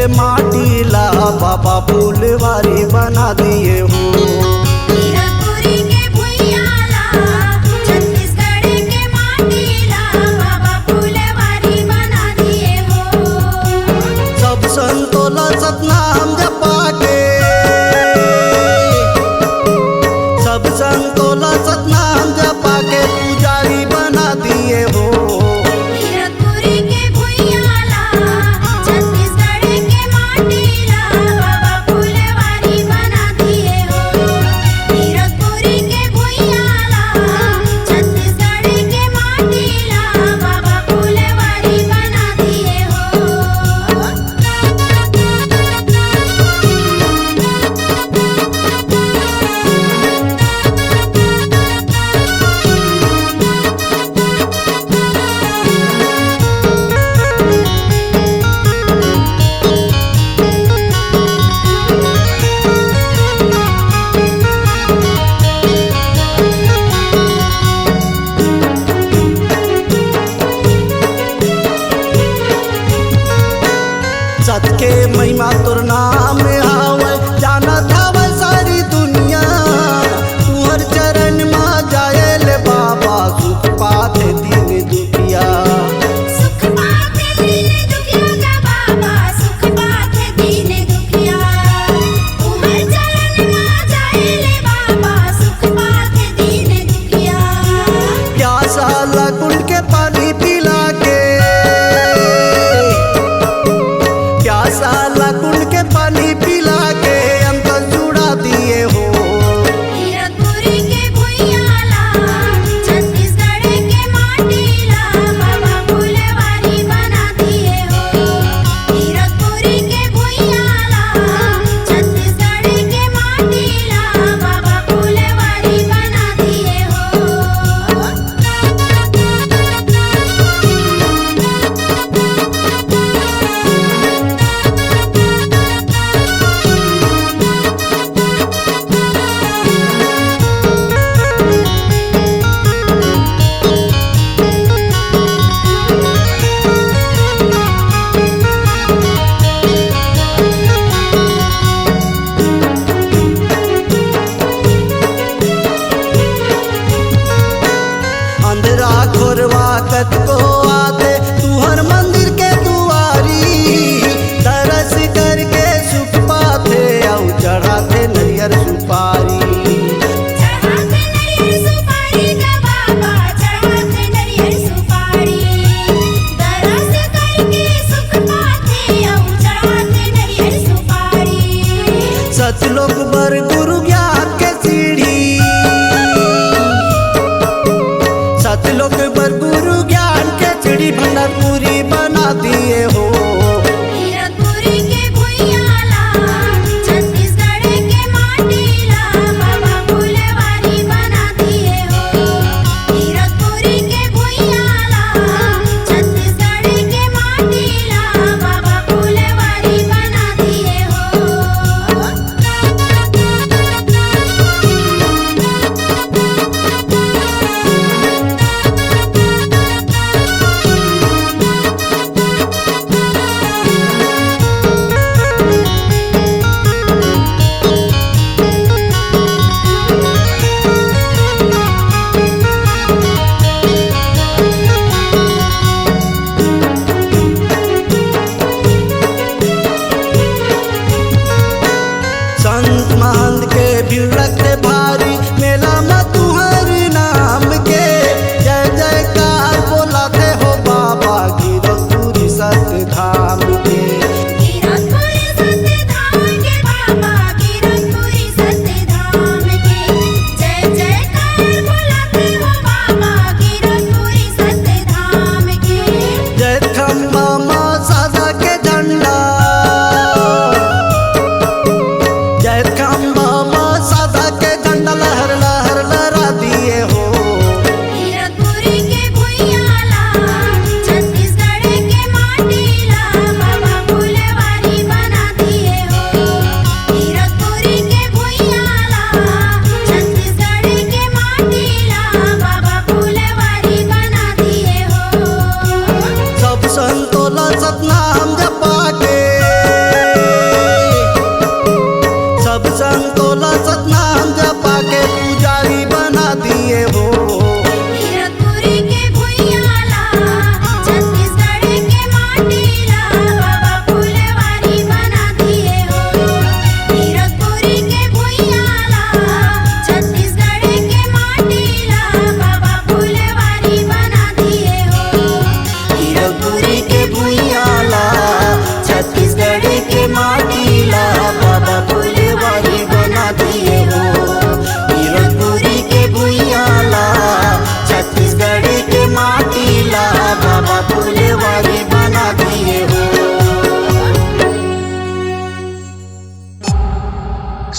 माटी ला बाबा फूलवारी बना दिए हो। संतोला सतनाम जपा के, सब संतोला सतनाम जपा के पुजारी बना दिए हो। सत के महिमा तोर नाम आवे, जानत हवे सारी दुनिया। तुहर चरण में जाए ले बाबा, सुख पाते दीन दुखिया। सुख पाते दीन दुखिया जा बाबा, सुख पाते दीन दुखिया। तुहर चरण में जाए ले बाबा, सुख पाते दीन दुखिया। प्यासा लगुन के पानी पिला के, साला कुंड के पानी पिला के हमको जुड़ा दिए हो। हीरकपुरी के भुइयाला, छत्तीसगढ़ के माटीला बाबा फूलवारी बना दिए हो। हीरकपुरी के भुइयाला, छत्तीसगढ़ के माटीला बाबा फूलवारी बना दिए हो। अंधेरा घोरवा कत को आते तुहर मंदिर के दुआरी। तरस करके सुख पाते और चढ़ाते नरियर सुपारी। चढ़ाते नरियर सुपारी जा बाबा, चढ़ाते नरियर सुपारी। तरस करके सुख पाते और चढ़ाते नरियर सुपारी। सतलोक बर गुरु ज्ञान के सीढ़ी, सतलोक बर गुरु ज्ञान के सीढ़ी भंडारपुरी बना दिए हो। हीरकपुरी के भुइयाला, छत्तीसगढ़ के माटीला बाबा फूलवारी बना दिए हो। हीरकपुरी के भुइयाला, छत्तीसगढ़ के माटीला बाबा फूलवारी बना दिए हो।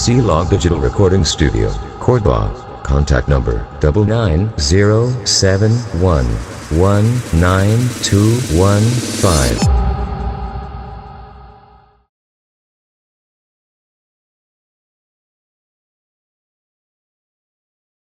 C-Log Digital Recording Studio, Cordoba. Contact number 99071192115.